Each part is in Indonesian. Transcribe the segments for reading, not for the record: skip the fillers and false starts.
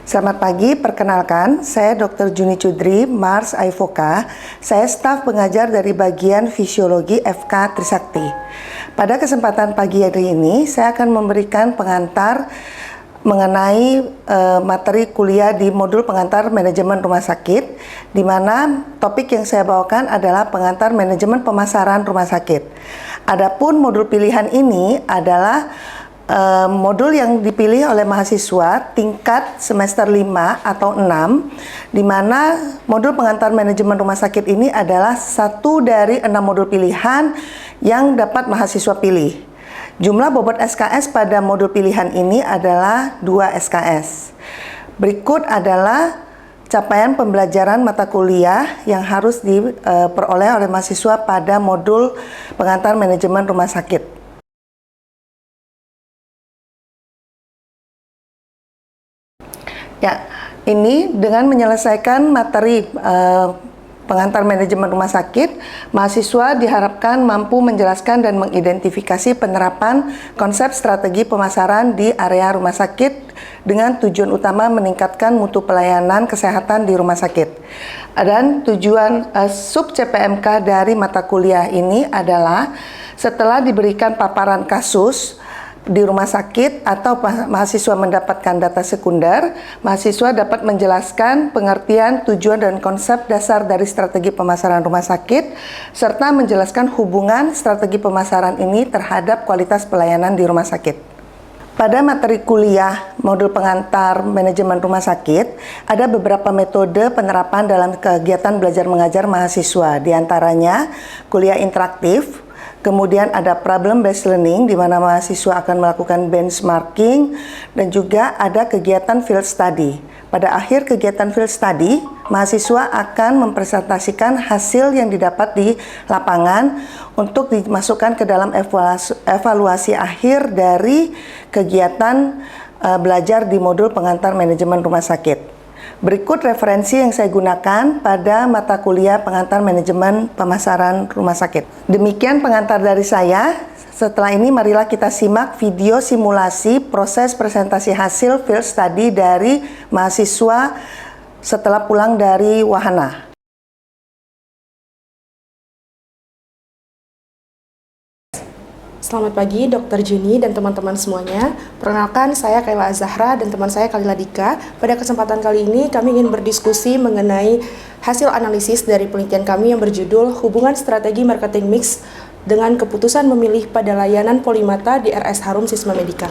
Selamat pagi, perkenalkan, saya Dr. Juni Chudri, Mars Aivoka. Saya staf pengajar dari bagian Fisiologi FK Trisakti. Pada kesempatan pagi hari ini, saya akan memberikan pengantar mengenai materi kuliah di modul pengantar manajemen rumah sakit, di mana topik yang saya bawakan adalah pengantar manajemen pemasaran rumah sakit. Adapun modul pilihan ini adalah modul yang dipilih oleh mahasiswa tingkat semester 5 atau 6, di mana modul pengantar manajemen rumah sakit ini adalah satu dari 6 modul pilihan yang dapat mahasiswa pilih. Jumlah bobot SKS pada modul pilihan ini adalah 2 SKS. Berikut adalah capaian pembelajaran mata kuliah yang harus diperoleh oleh mahasiswa pada modul pengantar manajemen rumah sakit. Ya, ini dengan menyelesaikan materi pengantar manajemen rumah sakit, mahasiswa diharapkan mampu menjelaskan dan mengidentifikasi penerapan konsep strategi pemasaran di area rumah sakit dengan tujuan utama meningkatkan mutu pelayanan kesehatan di rumah sakit. Dan tujuan sub CPMK dari mata kuliah ini adalah setelah diberikan paparan kasus di rumah sakit atau mahasiswa mendapatkan data sekunder, mahasiswa dapat menjelaskan pengertian, tujuan, dan konsep dasar dari strategi pemasaran rumah sakit, serta menjelaskan hubungan strategi pemasaran ini terhadap kualitas pelayanan di rumah sakit. Pada materi kuliah modul pengantar manajemen rumah sakit, ada beberapa metode penerapan dalam kegiatan belajar mengajar mahasiswa, diantaranya kuliah interaktif. Kemudian ada problem based learning, di mana mahasiswa akan melakukan benchmarking, dan juga ada kegiatan field study. Pada akhir kegiatan field study, mahasiswa akan mempresentasikan hasil yang didapat di lapangan untuk dimasukkan ke dalam evaluasi akhir dari kegiatan belajar di modul pengantar manajemen rumah sakit. Berikut referensi yang saya gunakan pada mata kuliah pengantar manajemen pemasaran rumah sakit. Demikian pengantar dari saya. Setelah ini marilah kita simak video simulasi proses presentasi hasil field study dari mahasiswa setelah pulang dari wahana. Selamat pagi Dr. Juni dan teman-teman semuanya. Perkenalkan, saya Kayla Azahra dan teman saya Kalila Dika. Pada kesempatan kali ini kami ingin berdiskusi mengenai hasil analisis dari penelitian kami yang berjudul Hubungan Strategi Marketing Mix dengan Keputusan Memilih pada Layanan Polimata di RS Harum Sisma Medica.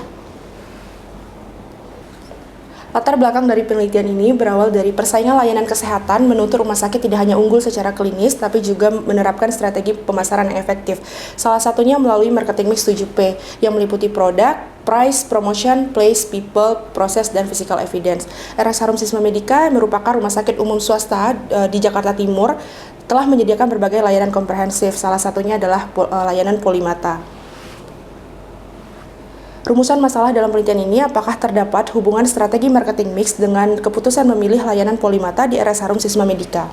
Latar belakang dari penelitian ini berawal dari persaingan layanan kesehatan menuntut rumah sakit tidak hanya unggul secara klinis, tapi juga menerapkan strategi pemasaran yang efektif. Salah satunya melalui marketing mix 7P, yang meliputi produk, price, promotion, place, people, proses, dan physical evidence. RS Harum Sisma Medica merupakan rumah sakit umum swasta di Jakarta Timur, telah menyediakan berbagai layanan komprehensif, salah satunya adalah layanan Polimata. Rumusan masalah dalam penelitian ini, apakah terdapat hubungan strategi marketing mix dengan keputusan memilih layanan Polimata di RS Harum Sisma Medica.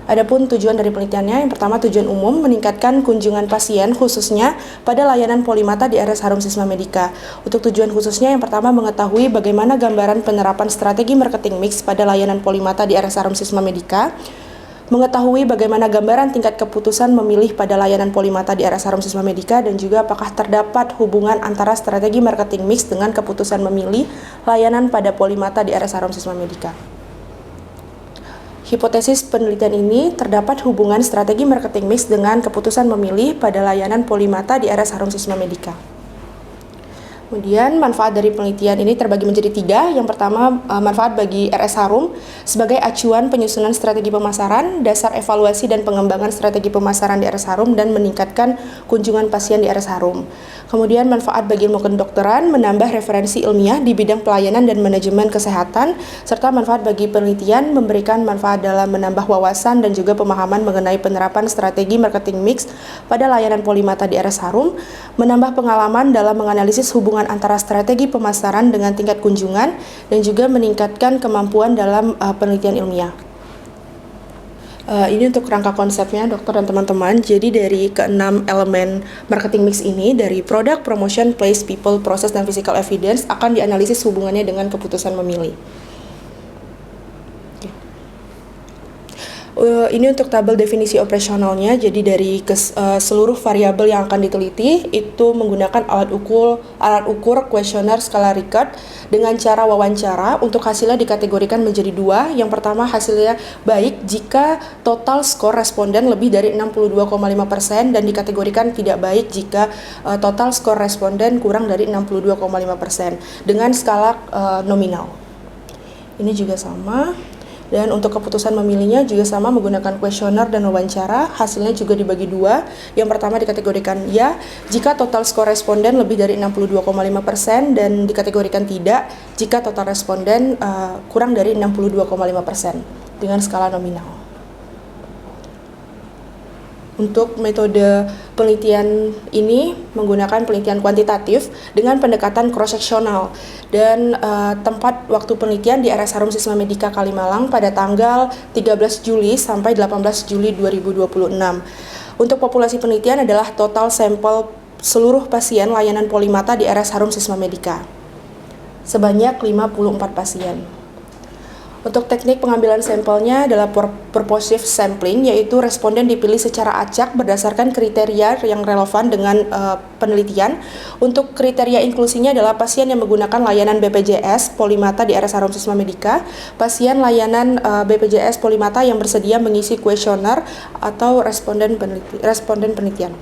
Adapun tujuan dari penelitiannya, yang pertama tujuan umum meningkatkan kunjungan pasien khususnya pada layanan Polimata di RS Harum Sisma Medica. Untuk tujuan khususnya, yang pertama mengetahui bagaimana gambaran penerapan strategi marketing mix pada layanan Polimata di RS Harum Sisma Medica, mengetahui bagaimana gambaran tingkat keputusan memilih pada layanan Polimata di RS Harum Sisma Medica, dan juga apakah terdapat hubungan antara strategi marketing mix dengan keputusan memilih layanan pada Polimata di RS Harum Sisma Medica. Hipotesis penelitian ini terdapat hubungan strategi marketing mix dengan keputusan memilih pada layanan Polimata di RS Harum Sisma Medica. Kemudian manfaat dari penelitian ini terbagi menjadi 3. Yang pertama, manfaat bagi RS Harum sebagai acuan penyusunan strategi pemasaran, dasar evaluasi dan pengembangan strategi pemasaran di RS Harum, dan meningkatkan kunjungan pasien di RS Harum. Kemudian manfaat bagi ilmu kedokteran, menambah referensi ilmiah di bidang pelayanan dan manajemen kesehatan, serta manfaat bagi penelitian, memberikan manfaat dalam menambah wawasan dan juga pemahaman mengenai penerapan strategi marketing mix pada layanan Polimata di RS Harum, menambah pengalaman dalam menganalisis hubungan antara strategi pemasaran dengan tingkat kunjungan, dan juga meningkatkan kemampuan dalam penelitian ilmiah. Ini untuk rangka konsepnya, dokter dan teman-teman. Jadi dari keenam elemen marketing mix ini, dari produk, promotion, place, people, proses, dan physical evidence, akan dianalisis hubungannya dengan keputusan memilih. Ini untuk tabel definisi operasionalnya, jadi dari seluruh variabel yang akan diteliti itu menggunakan alat ukur kuesioner skala Likert dengan cara wawancara. Untuk hasilnya dikategorikan menjadi dua. Yang pertama, hasilnya baik jika total skor responden lebih dari 62,5% dan dikategorikan tidak baik jika total skor responden kurang dari 62,5% dengan skala nominal. Ini juga sama. Dan untuk keputusan memilihnya juga sama, menggunakan kuesioner dan wawancara. Hasilnya juga dibagi dua. Yang pertama dikategorikan ya jika total skor responden lebih dari 62,5% dan dikategorikan tidak jika total responden kurang dari 62,5% dengan skala nominal. Untuk metode penelitian ini menggunakan penelitian kuantitatif dengan pendekatan cross-seksional dan tempat waktu penelitian di RS Harum Sisma Medika Kalimalang pada tanggal 13 Juli sampai 18 Juli 2026. Untuk populasi penelitian adalah total sampel seluruh pasien layanan polimata di RS Harum Sisma Medika sebanyak 54 pasien. Untuk teknik pengambilan sampelnya adalah purposive sampling, yaitu responden dipilih secara acak berdasarkan kriteria yang relevan dengan penelitian. Untuk kriteria inklusinya adalah pasien yang menggunakan layanan BPJS Polimata di RS Harum Sisma Medika, pasien layanan BPJS Polimata yang bersedia mengisi kuesioner atau responden penelitian.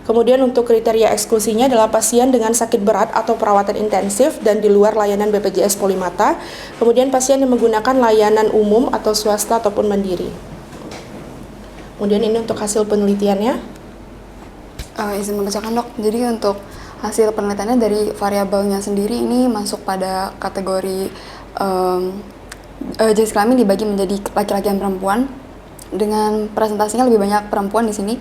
Kemudian untuk kriteria eksklusinya adalah pasien dengan sakit berat atau perawatan intensif dan di luar layanan BPJS Polimata. Kemudian pasien yang menggunakan layanan umum atau swasta ataupun mandiri. Kemudian ini untuk hasil penelitiannya. Izin membacakan dok, jadi untuk hasil penelitiannya dari variabelnya sendiri ini masuk pada kategori jenis kelamin dibagi menjadi laki-laki dan perempuan dengan presentasinya lebih banyak perempuan di sini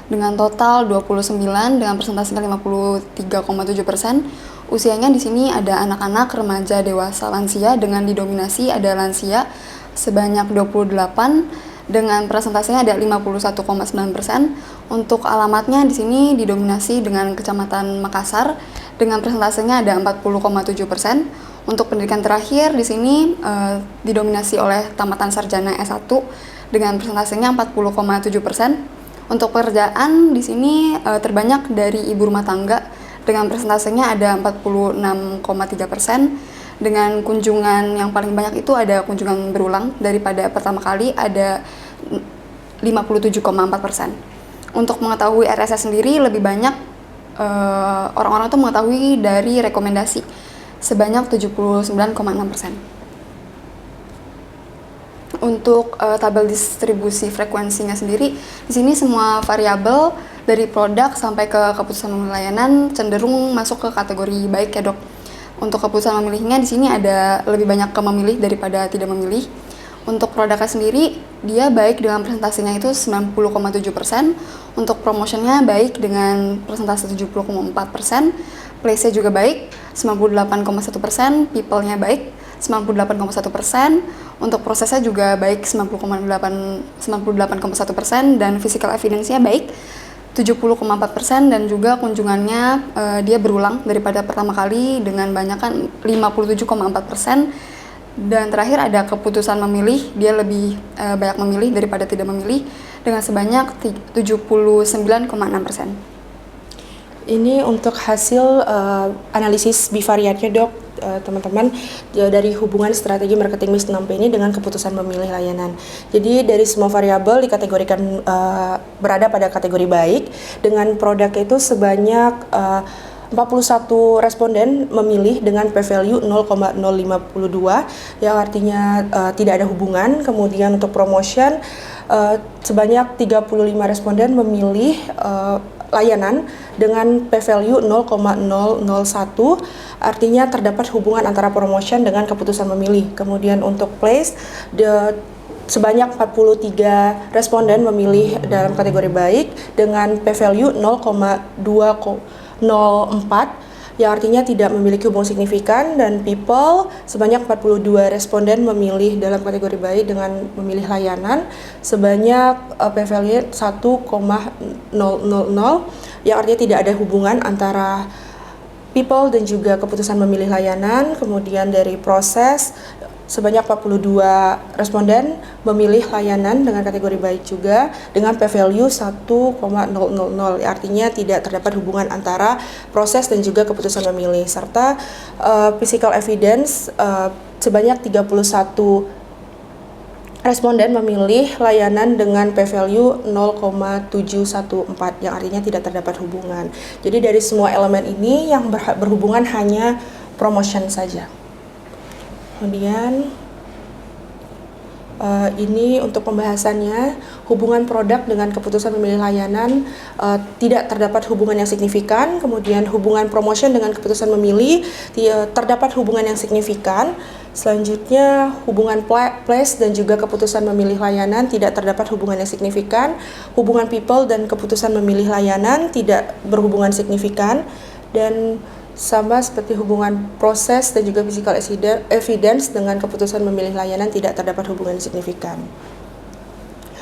dengan total 29 dengan presentasinya 53,7%. Usianya di sini ada anak-anak, remaja, dewasa, lansia dengan didominasi ada lansia sebanyak 28 dengan presentasinya ada 51,9%. Untuk alamatnya di sini didominasi dengan Kecamatan Makassar dengan presentasinya ada 40,7%. Untuk pendidikan terakhir di sini didominasi oleh tamatan sarjana S1 dengan presentasinya 40,7%. Untuk pekerjaan di sini terbanyak dari ibu rumah tangga dengan presentasinya ada 46,3%. Dengan kunjungan yang paling banyak itu ada kunjungan berulang daripada pertama kali ada 57,4%. Untuk mengetahui RSS sendiri lebih banyak orang-orang itu mengetahui dari rekomendasi sebanyak 79,6%. Untuk tabel distribusi frekuensinya sendiri, di sini semua variabel dari produk sampai ke keputusan memilih layanan cenderung masuk ke kategori baik ya dok. Untuk keputusan memilihnya di sini ada lebih banyak ke memilih daripada tidak memilih. Untuk produknya sendiri, dia baik dengan presentasinya itu 90,7%. Untuk promotionnya baik dengan presentasi 70,4%. Place-nya juga baik, 98,1%. People-nya baik, 98,1%. Untuk prosesnya juga baik, 98,1%. Dan physical evidence-nya baik, 70,4%. Dan juga kunjungannya dia berulang daripada pertama kali dengan banyakan 57,4%. Dan terakhir ada keputusan memilih, dia lebih banyak memilih daripada tidak memilih dengan sebanyak 79,6%. Ini untuk hasil analisis bivariatnya dok, teman-teman, dari hubungan strategi marketing mix 6P ini dengan keputusan memilih layanan. Jadi dari semua variabel dikategorikan berada pada kategori baik, dengan produk itu sebanyak 41 responden memilih dengan p-value 0,052 yang artinya tidak ada hubungan. Kemudian untuk promotion sebanyak 35 responden memilih layanan dengan p-value 0,001 artinya terdapat hubungan antara promotion dengan keputusan memilih. Kemudian untuk place sebanyak 43 responden memilih dalam kategori baik dengan p-value 0,204 yang artinya tidak memiliki hubungan signifikan. Dan people sebanyak 42 responden memilih dalam kategori baik dengan memilih layanan sebanyak p-value 1,000 yang artinya tidak ada hubungan antara people dan juga keputusan memilih layanan. Kemudian dari proses sebanyak 42 responden memilih layanan dengan kategori baik juga dengan p-value 1,000, artinya tidak terdapat hubungan antara proses dan juga keputusan memilih, serta physical evidence sebanyak 31 responden memilih layanan dengan p-value 0,714 yang artinya tidak terdapat hubungan. Jadi dari semua elemen ini yang berhubungan hanya promotion saja. Kemudian ini untuk pembahasannya, hubungan produk dengan keputusan memilih layanan tidak terdapat hubungan yang signifikan. Kemudian hubungan promotion dengan keputusan memilih terdapat hubungan yang signifikan. Selanjutnya hubungan place dan juga keputusan memilih layanan tidak terdapat hubungan yang signifikan. Hubungan people dan keputusan memilih layanan tidak berhubungan signifikan. Dan sama seperti hubungan proses dan juga physical evidence dengan keputusan memilih layanan tidak terdapat hubungan signifikan.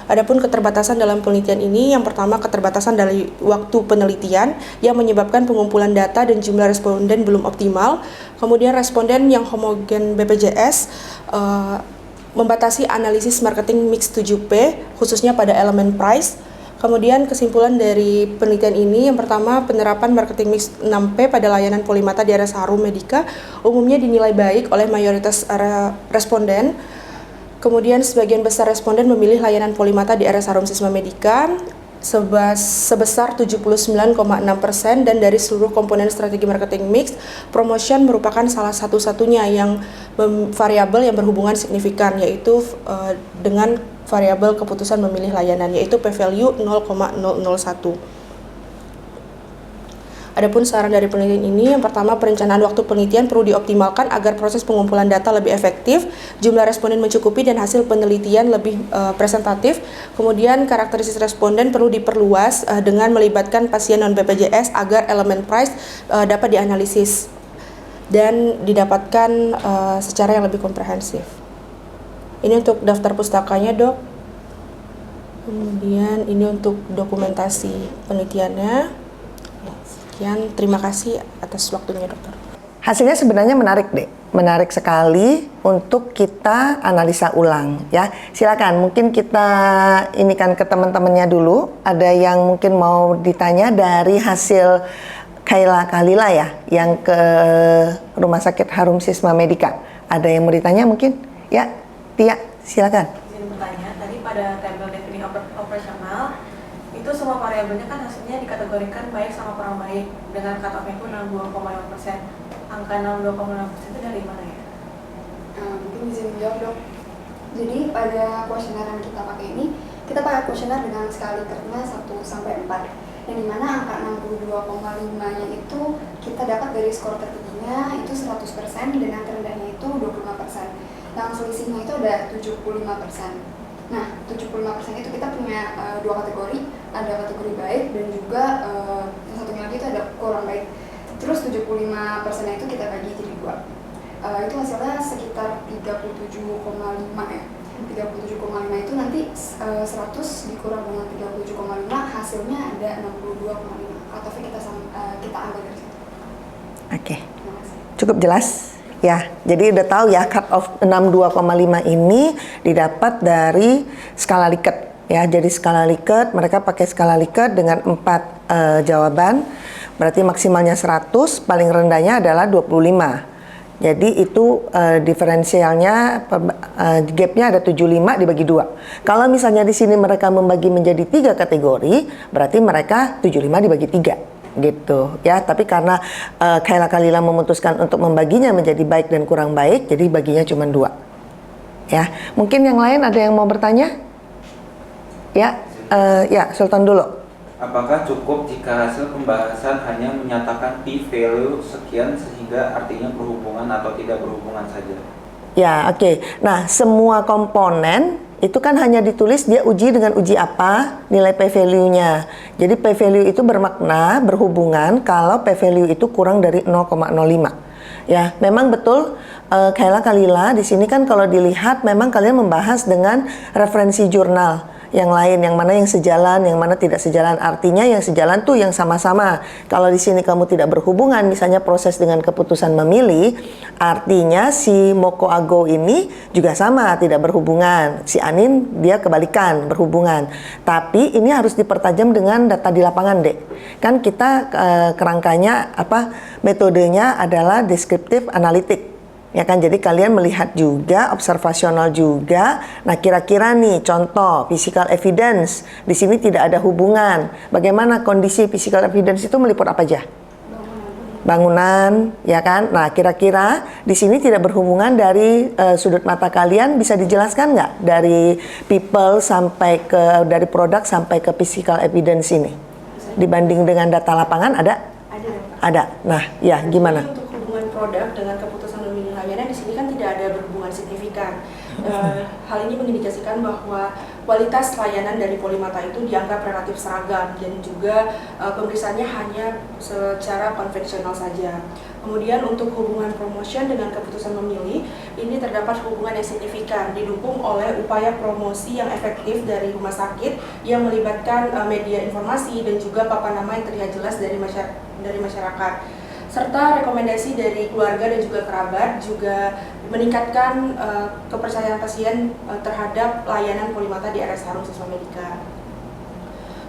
Adapun keterbatasan dalam penelitian ini, yang pertama keterbatasan dari waktu penelitian yang menyebabkan pengumpulan data dan jumlah responden belum optimal. Kemudian responden yang homogen BPJS membatasi analisis marketing mix 7P khususnya pada elemen price. Kemudian kesimpulan dari penelitian ini, yang pertama penerapan marketing mix 6P pada layanan Polimata di RS Harum Medica umumnya dinilai baik oleh mayoritas responden. Kemudian sebagian besar responden memilih layanan Polimata di RS Harum Sisma Medica sebesar 79,6%, dan dari seluruh komponen strategi marketing mix, promotion merupakan salah satu-satunya yang variabel yang berhubungan signifikan, yaitu dengan variabel keputusan memilih layanan, yaitu p-value 0,001. Adapun saran dari penelitian ini, yang pertama perencanaan waktu penelitian perlu dioptimalkan agar proses pengumpulan data lebih efektif, jumlah responden mencukupi dan hasil penelitian lebih presentatif. Kemudian karakteristik responden perlu diperluas dengan melibatkan pasien non-BPJS agar elemen price dapat dianalisis dan didapatkan secara yang lebih komprehensif. Ini untuk daftar pustakanya, Dok. Kemudian ini untuk dokumentasi penelitiannya. Sekian, terima kasih atas waktunya, Dokter. Hasilnya sebenarnya menarik deh, menarik sekali untuk kita analisa ulang ya. Silakan, mungkin kita ini kan ke teman-temannya dulu. Ada yang mungkin mau ditanya dari hasil Kayla Kalila ya, yang ke Rumah Sakit Harum Sisma Medica. Ada yang mau ditanya mungkin? Ya, Tia, silakan. Izin bertanya, tadi pada tabel definisi operasional itu semua variabelnya kan hasilnya dikategorikan baik sama kurang baik dengan cut off-nya itu 62,5%. Angka 62,5% itu dari mana ya? Mungkin izin menjawab, Dok. Jadi pada kuesioner yang kita pakai ini, kita pakai kuesioner dengan skala Likert-nya 1 sampai 4. Yang dimana angka 62,5-nya itu kita dapat dari skor tertingginya itu 100% dan yang terendahnya itu 25%. Yang selisihnya itu ada 75%. Nah, 75% itu kita punya dua kategori, ada kategori baik dan juga yang satunya lagi itu ada kurang baik. Terus 75% itu kita bagi jadi dua. Itu hasilnya sekitar 37,5 ya. 37,5 itu nanti 100 dikurang dengan 37,5 hasilnya ada 62,5. Atau kita ambil dari situ. Oke. Cukup jelas? Ya, jadi udah tahu ya cut off 62,5 ini didapat dari skala Likert ya. Jadi skala Likert, mereka pakai skala Likert dengan 4 jawaban. Berarti maksimalnya 100, paling rendahnya adalah 25. Jadi itu diferensialnya gapnya ada 75 dibagi 2. Kalau misalnya di sini mereka membagi menjadi 3 kategori, berarti mereka 75 dibagi 3. Gitu ya, tapi karena Kayla Kalila memutuskan untuk membaginya menjadi baik dan kurang baik, jadi baginya cuma 2 ya. Mungkin yang lain ada yang mau bertanya ya? Ya, Sultan dulu. Apakah cukup jika hasil pembahasan hanya menyatakan p-value sekian sehingga artinya berhubungan atau tidak berhubungan saja? Ya, oke. Nah, semua komponen itu kan hanya ditulis dia uji dengan uji apa, nilai p-value-nya. Jadi p-value itu bermakna berhubungan kalau p-value itu kurang dari 0,05. Ya, memang betul Kayla Kalila di sini kan kalau dilihat memang kalian membahas dengan referensi jurnal. yang lain, yang mana yang sejalan, yang mana tidak sejalan. Artinya yang sejalan tuh yang sama-sama. Kalau di sini kamu tidak berhubungan, misalnya proses dengan keputusan memilih, artinya si Moko Ago ini juga sama, tidak berhubungan. Si Anin dia kebalikan, berhubungan. Tapi ini harus dipertajam dengan data di lapangan, Dek. Kan kita kerangkanya metodenya adalah deskriptif analitik. Ya kan, jadi kalian melihat juga, observasional juga. Nah, kira-kira nih contoh physical evidence di sini tidak ada hubungan. Bagaimana kondisi physical evidence itu meliput apa aja? Bangunan, ya kan? Nah, kira-kira di sini tidak berhubungan dari sudut mata kalian, bisa dijelaskan nggak dari people sampai ke, dari produk sampai ke physical evidence ini? Dibanding dengan data lapangan ada? Ada. Nah, ya gimana? Jadi untuk hubungan produk dengan keputusan memilih layanan di sini kan tidak ada berhubungan signifikan. Hal ini mengindikasikan bahwa kualitas layanan dari Polimata itu dianggap relatif seragam dan juga pemeriksaannya hanya secara konvensional saja. Kemudian untuk hubungan promotion dengan keputusan memilih, ini terdapat hubungan yang signifikan, didukung oleh upaya promosi yang efektif dari rumah sakit yang melibatkan media informasi dan juga papan nama yang terlihat jelas dari masyarakat. Serta rekomendasi dari keluarga dan juga kerabat juga meningkatkan kepercayaan pasien terhadap layanan Polimata di RS Harum Sisma Medika.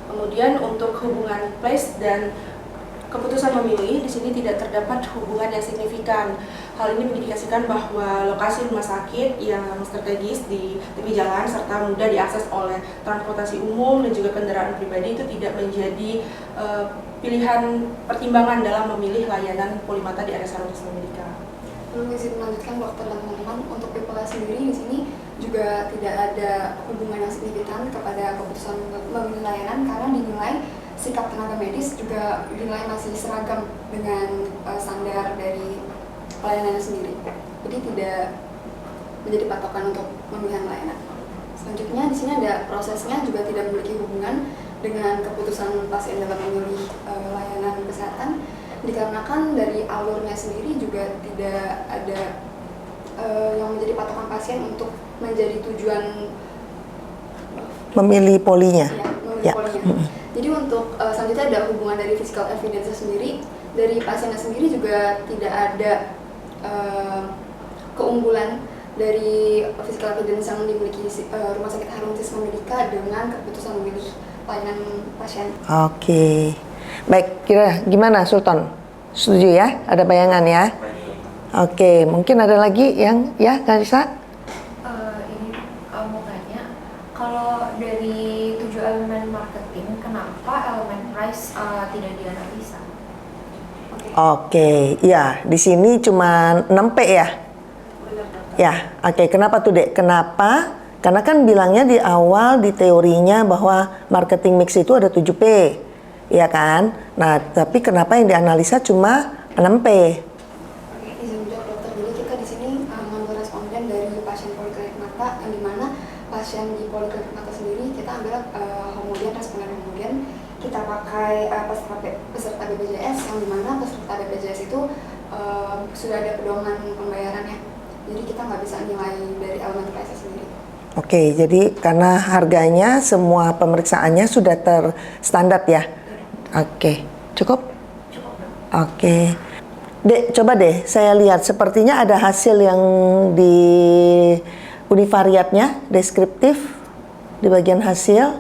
Kemudian untuk hubungan place dan keputusan memilih, di sini tidak terdapat hubungan yang signifikan. Hal ini mengindikasikan bahwa lokasi rumah sakit yang strategis di tepi jalan serta mudah diakses oleh transportasi umum dan juga kendaraan pribadi itu tidak menjadi pilihan pertimbangan dalam memilih layanan Polimata di RS Harum Sisma Medika. Belum izin melanjutkan dokter dan teman-teman, untuk people sendiri di sini juga tidak ada hubungan yang signifikan kepada keputusan memilih layanan karena dinilai sikap tenaga medis juga dinilai masih seragam dengan standar dari pelayanan sendiri. Jadi tidak menjadi patokan untuk pemilihan layanan. Selanjutnya di sini ada prosesnya juga tidak memiliki hubungan dengan keputusan pasien dalam memilih layanan kesehatan dikarenakan dari alurnya sendiri juga tidak ada yang menjadi patokan pasien untuk menjadi tujuan Memilih polinya. Ya, memilih polinya. Jadi untuk selanjutnya ada hubungan dari physical evidence sendiri, dari pasiennya sendiri juga tidak ada keunggulan dari physical evidence yang dimiliki Rumah Sakit Harum Sisma Medika dengan keputusan memilih layanan pasien. Oke. Baik, kira gimana Sultan? Setuju ya? Ada bayangan ya? Oke, mungkin ada lagi yang ya, Karisa? Ini mau tanya, kalau dari 7 elemen marketing, kenapa elemen price tidak dianalisa? Oke, ya di sini cuma 6P ya? Ya, oke. Kenapa tuh, Dek? Kenapa? Karena kan bilangnya di awal di teorinya bahwa marketing mix itu ada 7P, ya kan? Nah, tapi kenapa yang dianalisa cuma 6P? Oke, izin menjawab dokter. Jadi kita di sini mengambil responden dari pasien poliklinik mata, yang dimana pasien di poliklinik mata sendiri kita ambil homogen, responden homogen. Kita pakai peserta BPJS, yang dimana peserta BPJS itu sudah ada pedoman pembayarannya. Jadi kita nggak bisa nilai dari elemen price sendiri. Oke, jadi karena harganya semua pemeriksaannya sudah terstandar ya? Oke, cukup? Oke. Dek, coba deh saya lihat, sepertinya ada hasil yang di univariatnya, deskriptif di bagian hasil.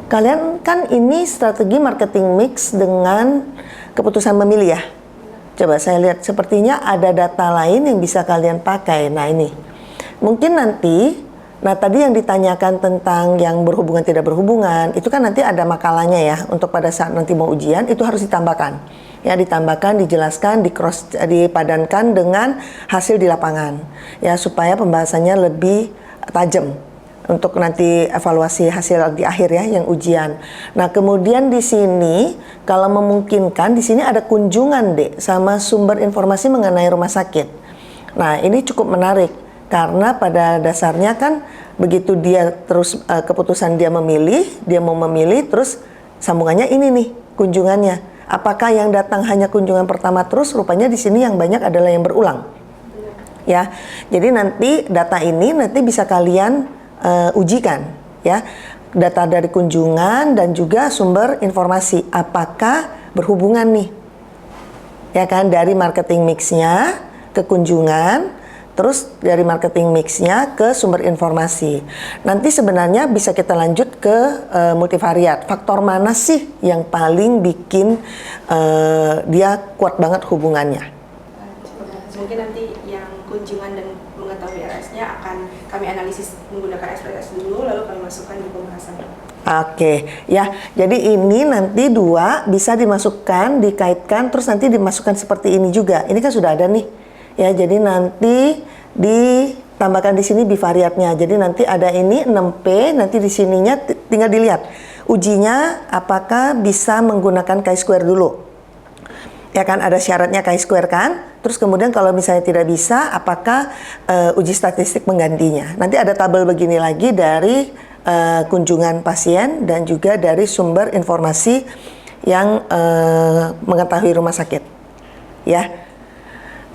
Kalian kan ini strategi marketing mix dengan keputusan memilih ya? Coba saya lihat, sepertinya ada data lain yang bisa kalian pakai. Nah ini, mungkin nanti, nah tadi yang ditanyakan tentang yang berhubungan tidak berhubungan, itu kan nanti ada makalahnya ya, untuk pada saat nanti mau ujian, itu harus ditambahkan. Ya, ditambahkan, dijelaskan, dipadankan dengan hasil di lapangan. Ya, supaya pembahasannya lebih tajam untuk nanti evaluasi hasil di akhir ya, yang ujian. Nah, kemudian di sini kalau memungkinkan di sini ada kunjungan Dek sama sumber informasi mengenai rumah sakit. Nah, ini cukup menarik karena pada dasarnya kan begitu dia terus keputusan dia memilih, dia mau memilih, terus sambungannya ini nih kunjungannya. Apakah yang datang hanya kunjungan pertama terus? Rupanya di sini yang banyak adalah yang berulang. Ya. Jadi nanti data ini nanti bisa kalian ujikan ya. Data dari kunjungan dan juga sumber informasi. Apakah berhubungan nih? Ya kan, dari marketing mix-nya ke kunjungan, terus dari marketing mix-nya ke sumber informasi. Nanti sebenarnya bisa kita lanjut ke multivariat. Faktor mana sih yang paling bikin dia kuat banget hubungannya? Mungkin nanti yang kunjungan dan mengetahui RS-nya akan kami analisis menggunakan SPSS dulu, lalu kami masukkan di pembahasan. Oke, ya. Jadi ini nanti 2 bisa dimasukkan, dikaitkan, terus nanti dimasukkan seperti ini juga. Ini kan sudah ada nih. Ya, jadi nanti ditambahkan di sini bivariatnya. Jadi nanti ada ini 6P, nanti di sininya tinggal dilihat. Ujinya apakah bisa menggunakan chi-square dulu. Ya kan, ada syaratnya chi-square kan. Terus kemudian kalau misalnya tidak bisa, apakah uji statistik menggantinya. Nanti ada tabel begini lagi dari kunjungan pasien dan juga dari sumber informasi yang mengetahui rumah sakit. Ya.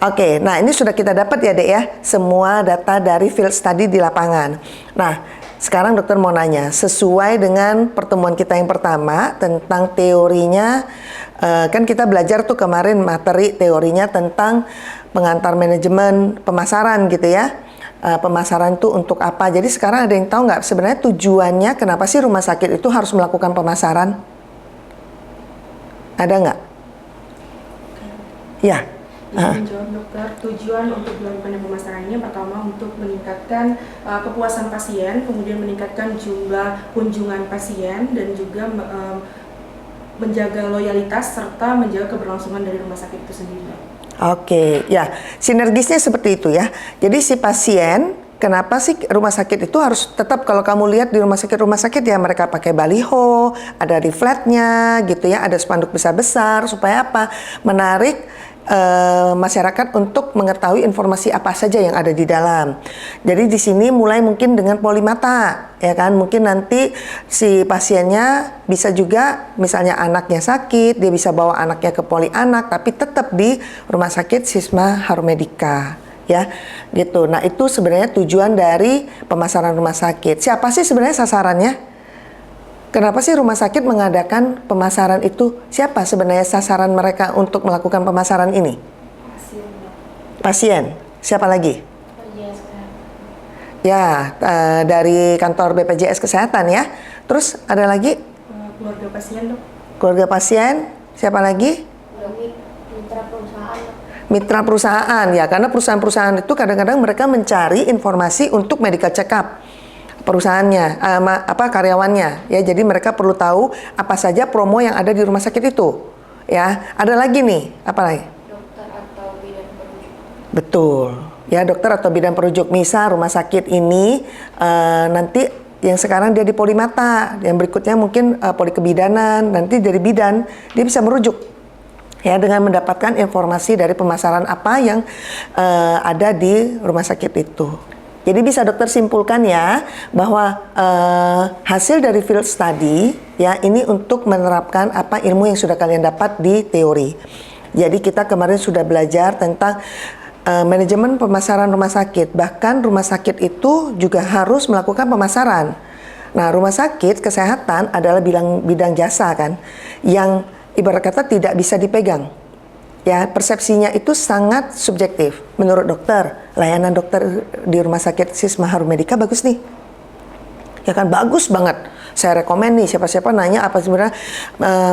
Oke, nah ini sudah kita dapat ya Dek ya, semua data dari field study di lapangan. Nah, sekarang dokter mau nanya, sesuai dengan pertemuan kita yang pertama tentang teorinya, kan kita belajar tuh kemarin materi teorinya tentang pengantar manajemen pemasaran gitu ya. Pemasaran itu untuk apa? Jadi sekarang ada yang tahu nggak sebenarnya tujuannya kenapa sih rumah sakit itu harus melakukan pemasaran? Ada nggak? Ya. Menjawab dokter, tujuan untuk dilakukan pemasaran ini pertama untuk meningkatkan kepuasan pasien, kemudian meningkatkan jumlah kunjungan pasien dan juga menjaga loyalitas serta menjaga keberlangsungan dari rumah sakit itu sendiri. Oke, ya, sinergisnya seperti itu ya. Jadi si pasien, kenapa sih rumah sakit itu harus tetap, kalau kamu lihat di rumah sakit ya mereka pakai baliho, ada leafletnya gitu ya, ada spanduk besar-besar supaya apa? Menarik masyarakat untuk mengetahui informasi apa saja yang ada di dalam. Jadi di sini mulai mungkin dengan polimata, ya kan? Mungkin nanti si pasiennya bisa juga, misalnya anaknya sakit, dia bisa bawa anaknya ke poli anak, tapi tetap di rumah sakit Sisma Harum Medica, ya, gitu. Nah itu sebenarnya tujuan dari pemasaran rumah sakit. Siapa sih sebenarnya sasarannya? Kenapa sih rumah sakit mengadakan pemasaran itu? Siapa sebenarnya sasaran mereka untuk melakukan pemasaran ini? Pasien. Siapa lagi? Ya, dari kantor BPJS Kesehatan ya. Terus ada lagi? Keluarga pasien dok. Keluarga pasien. Siapa lagi? Mitra perusahaan. Mitra perusahaan ya, karena perusahaan-perusahaan itu kadang-kadang mereka mencari informasi untuk medical check up perusahaannya, karyawannya ya, jadi mereka perlu tahu apa saja promo yang ada di rumah sakit itu ya. Ada lagi nih, apa lagi? Dokter atau bidan perujuk. Betul ya, dokter atau bidan perujuk. Misal rumah sakit ini nanti yang sekarang dia di polimata, yang berikutnya mungkin poli kebidanan, nanti dari bidan dia bisa merujuk ya dengan mendapatkan informasi dari pemasaran apa yang ada di rumah sakit itu. Jadi bisa dokter simpulkan ya bahwa hasil dari field study ya ini untuk menerapkan apa ilmu yang sudah kalian dapat di teori. Jadi kita kemarin sudah belajar tentang manajemen pemasaran rumah sakit. Bahkan rumah sakit itu juga harus melakukan pemasaran. Nah, rumah sakit kesehatan adalah bidang jasa kan, yang ibarat kata tidak bisa dipegang. Ya, persepsinya itu sangat subjektif. Menurut dokter, layanan dokter di rumah sakit Sisma Harum Medica bagus nih. Ya kan, bagus banget. Saya rekomen nih, siapa-siapa nanya apa sebenarnya,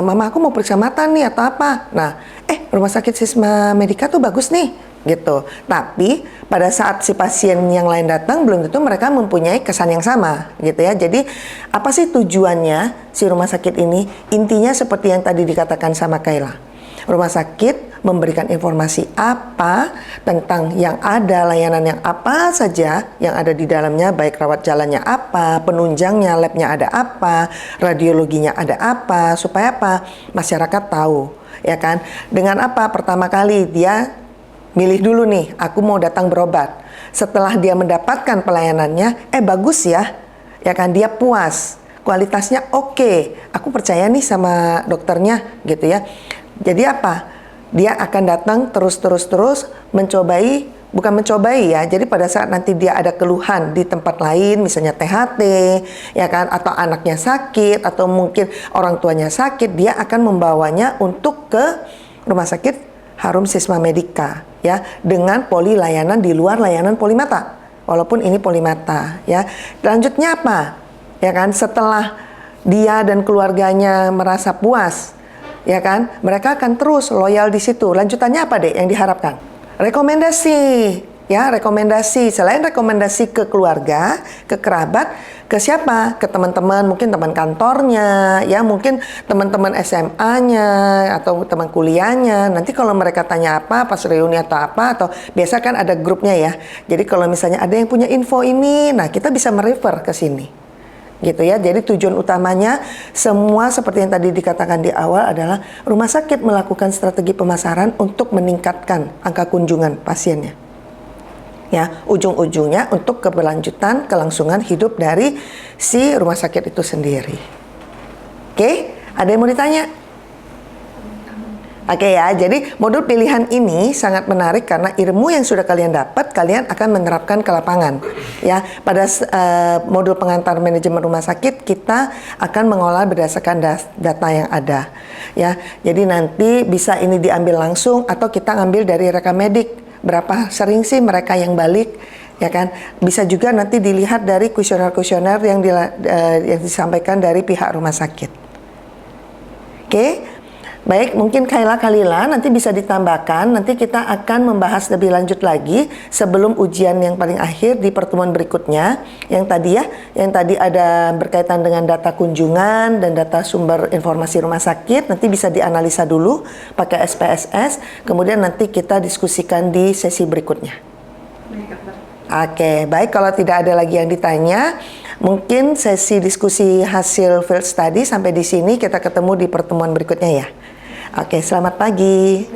mama aku mau periksa mata nih atau apa. Nah, rumah sakit Sisma Medica tuh bagus nih, gitu. Tapi pada saat si pasien yang lain datang, belum tentu mereka mempunyai kesan yang sama, gitu ya. Jadi, apa sih tujuannya si rumah sakit ini? Intinya seperti yang tadi dikatakan sama Kayla. Rumah sakit memberikan informasi apa tentang yang ada, layanan yang apa saja yang ada di dalamnya, baik rawat jalannya apa, penunjangnya, labnya ada apa, radiologinya ada apa, supaya apa? Masyarakat tahu, ya kan? Dengan apa? Pertama kali dia milih dulu nih, aku mau datang berobat. Setelah dia mendapatkan pelayanannya, bagus ya kan, dia puas, kualitasnya oke, aku percaya nih sama dokternya, gitu ya. Jadi apa? Dia akan datang terus mencobai bukan mencobai ya. Jadi pada saat nanti dia ada keluhan di tempat lain, misalnya THT, ya kan, atau anaknya sakit, atau mungkin orang tuanya sakit, dia akan membawanya untuk ke Rumah Sakit Harum Sisma Medica, ya, dengan poli layanan di luar layanan Polimata, walaupun ini Polimata, ya. Lanjutnya apa? Ya kan, setelah dia dan keluarganya merasa puas, ya kan, mereka akan terus loyal di situ. Lanjutannya apa deh yang diharapkan? Rekomendasi, ya, rekomendasi. Selain rekomendasi ke keluarga, ke kerabat, ke siapa? Ke teman-teman, mungkin teman kantornya, ya, mungkin teman-teman SMA-nya atau teman kuliahnya. Nanti kalau mereka tanya apa, pas reuni atau apa, atau biasa kan ada grupnya ya. Jadi kalau misalnya ada yang punya info ini, nah kita bisa merefer ke sini. Gitu ya. Jadi tujuan utamanya semua seperti yang tadi dikatakan di awal adalah rumah sakit melakukan strategi pemasaran untuk meningkatkan angka kunjungan pasiennya. Ya, ujung-ujungnya untuk keberlanjutan kelangsungan hidup dari si rumah sakit itu sendiri. Oke, ada yang mau ditanya? Oke ya, jadi modul pilihan ini sangat menarik karena ilmu yang sudah kalian dapat, kalian akan menerapkan ke lapangan. Ya, pada modul pengantar manajemen rumah sakit kita akan mengolah berdasarkan data yang ada. Ya, jadi nanti bisa ini diambil langsung atau kita ngambil dari rekam medik. Berapa sering sih mereka yang balik? Ya kan, bisa juga nanti dilihat dari kuesioner-kuesioner yang disampaikan dari pihak rumah sakit. Oke. Baik, mungkin Kaila Kalila nanti bisa ditambahkan, nanti kita akan membahas lebih lanjut lagi sebelum ujian yang paling akhir di pertemuan berikutnya. Yang tadi ada berkaitan dengan data kunjungan dan data sumber informasi rumah sakit, nanti bisa dianalisa dulu pakai SPSS, kemudian nanti kita diskusikan di sesi berikutnya. Oke, baik, kalau tidak ada lagi yang ditanya, mungkin sesi diskusi hasil field study sampai di sini, kita ketemu di pertemuan berikutnya ya. Oke, selamat pagi.